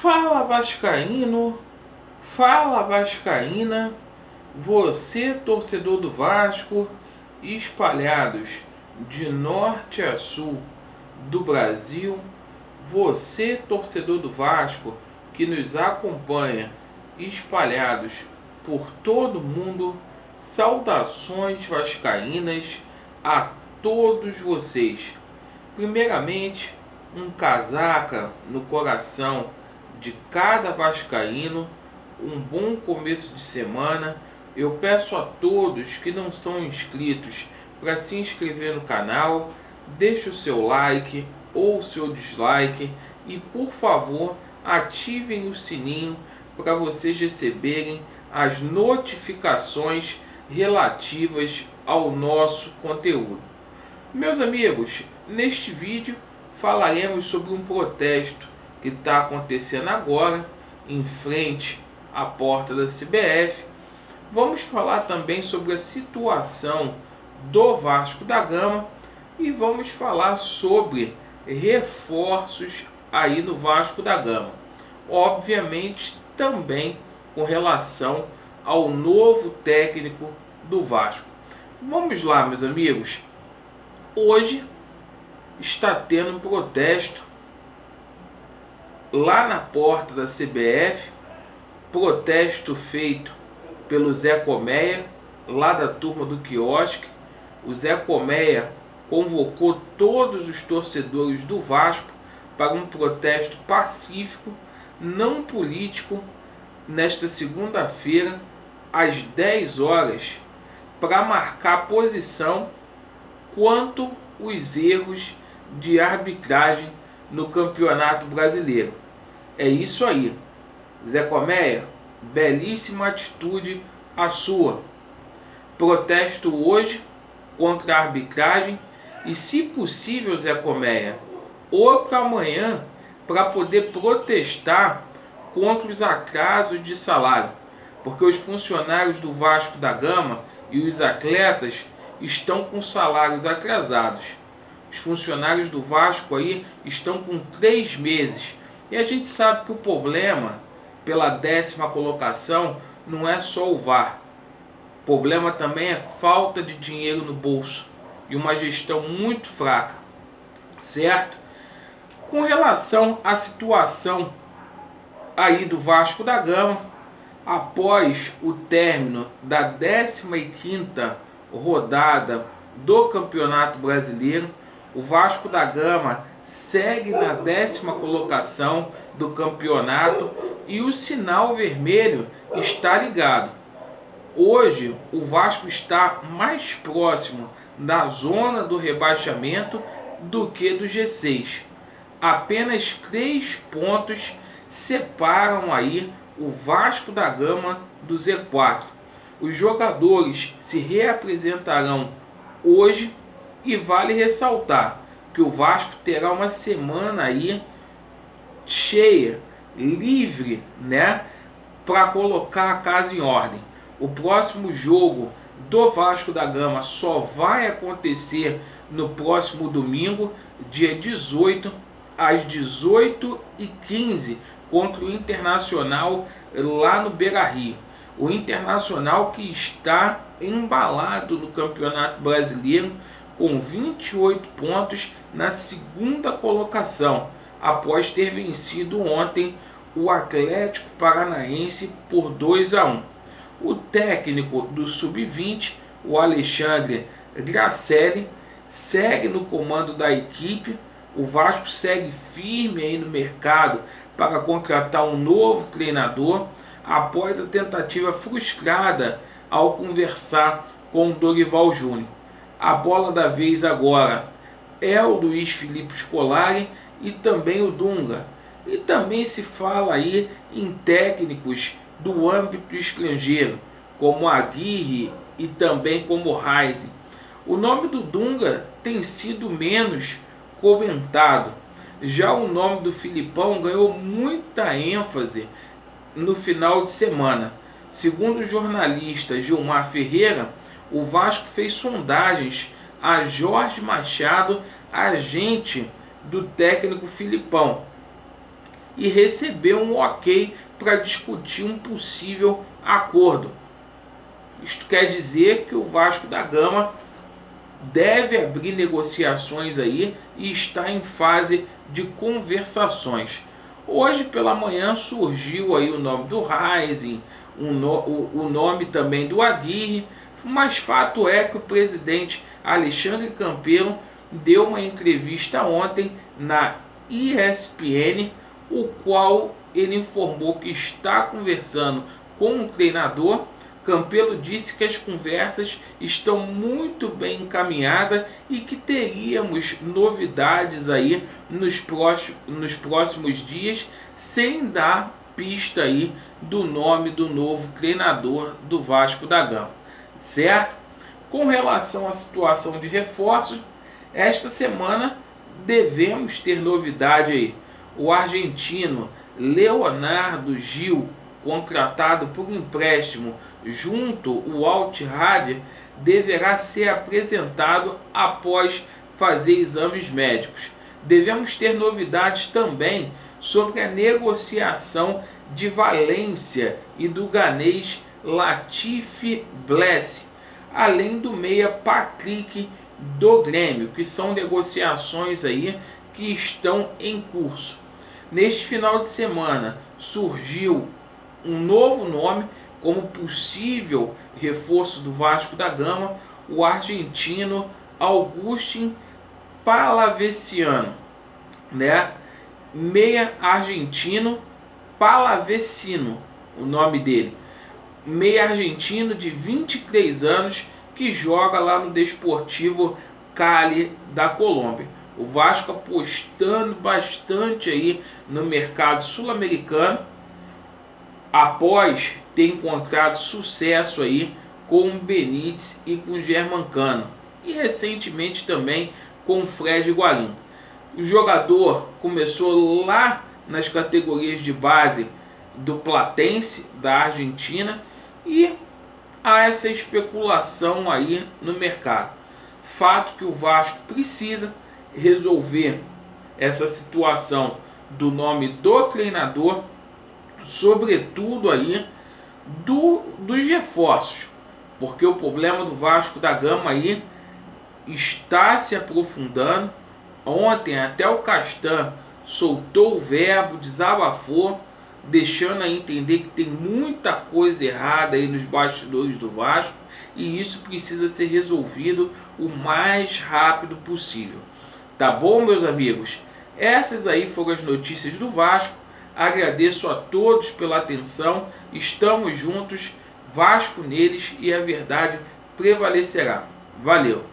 Fala Vascaíno, fala Vascaína, você torcedor do Vasco, espalhados de norte a sul do Brasil, você torcedor do Vasco que nos acompanha, espalhados por todo mundo, saudações vascaínas a todos vocês. Primeiramente, um casaca no coração de cada vascaíno, um bom começo de semana. Eu peço a todos que não são inscritos para se inscrever no canal, deixe o seu like ou o seu dislike e, por favor, ativem o sininho para vocês receberem as notificações relativas ao nosso conteúdo. Meus amigos, neste vídeo falaremos sobre um protesto que está acontecendo agora em frente à porta da CBF. Vamos falar também sobre a situação do Vasco da Gama e vamos falar sobre reforços aí no Vasco da Gama. Obviamente também com relação ao novo técnico do Vasco. Vamos lá, meus amigos. Hoje está tendo um protesto lá na porta da CBF, protesto feito pelo Zé Colmeia, lá da turma do quiosque. O Zé Colmeia convocou todos os torcedores do Vasco para um protesto pacífico, não político, nesta segunda-feira, às 10 horas, para marcar posição quanto os erros de arbitragem no Campeonato Brasileiro. É isso aí, Zé Colmeia, belíssima atitude a sua. Protesto hoje contra a arbitragem e, se possível, Zé Colmeia, outro amanhã para poder protestar contra os atrasos de salário, porque os funcionários do Vasco da Gama e os atletas estão com salários atrasados. Os funcionários do Vasco aí estão com 3 meses. E a gente sabe que o problema pela 10ª colocação não é só o VAR. O problema também é falta de dinheiro no bolso e uma gestão muito fraca, certo? Com relação à situação aí do Vasco da Gama, após o término da 15ª rodada do Campeonato Brasileiro, o Vasco da Gama segue na 10ª colocação do campeonato e o sinal vermelho está ligado. Hoje o Vasco está mais próximo da zona do rebaixamento do que do G6. Apenas 3 pontos separam aí o Vasco da Gama do Z4. Os jogadores se reapresentarão hoje e vale ressaltar que o Vasco terá uma semana aí cheia, livre, né, para colocar a casa em ordem. O próximo jogo do Vasco da Gama só vai acontecer no próximo domingo, dia 18, às 18h15, contra o Internacional lá no Beira-Rio. O Internacional que está embalado no Campeonato Brasileiro com 28 pontos na 2ª colocação, após ter vencido ontem o Atlético Paranaense por 2-1. O técnico do Sub-20, o Alexandre Gracelli, segue no comando da equipe. O Vasco segue firme aí no mercado para contratar um novo treinador, após a tentativa frustrada ao conversar com o Dorival Júnior. A bola da vez agora é o Luiz Felipe Scolari e também o Dunga. E também se fala aí em técnicos do âmbito estrangeiro, como Aguirre e também como Reise. O nome do Dunga tem sido menos comentado. Já o nome do Filipão ganhou muita ênfase no final de semana. Segundo o jornalista Gilmar Ferreira, o Vasco fez sondagens a Jorge Machado, agente do técnico Filipão. e recebeu um ok para discutir um possível acordo. Isto quer dizer que o Vasco da Gama deve abrir negociações aí e está em fase de conversações. Hoje pela manhã surgiu aí o nome do Rising, o nome também do Aguirre, mas fato é que o presidente Alexandre Campelo deu uma entrevista ontem na ESPN, o qual ele informou que está conversando com o treinador. Campelo disse que as conversas estão muito bem encaminhadas e que teríamos novidades aí nos próximos dias, sem dar pista aí do nome do novo treinador do Vasco da Gama, certo? Com relação à situação de reforços, esta semana devemos ter novidade aí. O argentino Leonardo Gil, contratado por empréstimo junto ao Al-Ittihad, deverá ser apresentado após fazer exames médicos. Devemos ter novidades também sobre a negociação de Valência e do ganês Latif Blesse, além do meia Patrick do Grêmio, que são negociações aí que estão em curso. Neste final de semana surgiu um novo nome como possível reforço do Vasco da Gama, o argentino Agustín Palavecino, né? Meia argentino Palavecino, o nome dele. Meia argentino de 23 anos que joga lá no Desportivo Cali da Colômbia. O Vasco apostando bastante aí no mercado sul-americano após ter encontrado sucesso aí com o Benítez e com o Germancano e recentemente também com o Fred Guarín. O jogador começou lá nas categorias de base do Platense da Argentina e há essa especulação aí no mercado. Fato que o Vasco precisa resolver essa situação do nome do treinador, sobretudo aí dos reforços, porque o problema do Vasco da Gama aí está se aprofundando. Ontem até o Castan soltou o verbo, desabafou, deixando a entender que tem muita coisa errada aí nos bastidores do Vasco e isso precisa ser resolvido o mais rápido possível. Tá bom, meus amigos? Essas aí foram as notícias do Vasco. Agradeço a todos pela atenção. Estamos juntos. Vasco neles e a verdade prevalecerá. Valeu!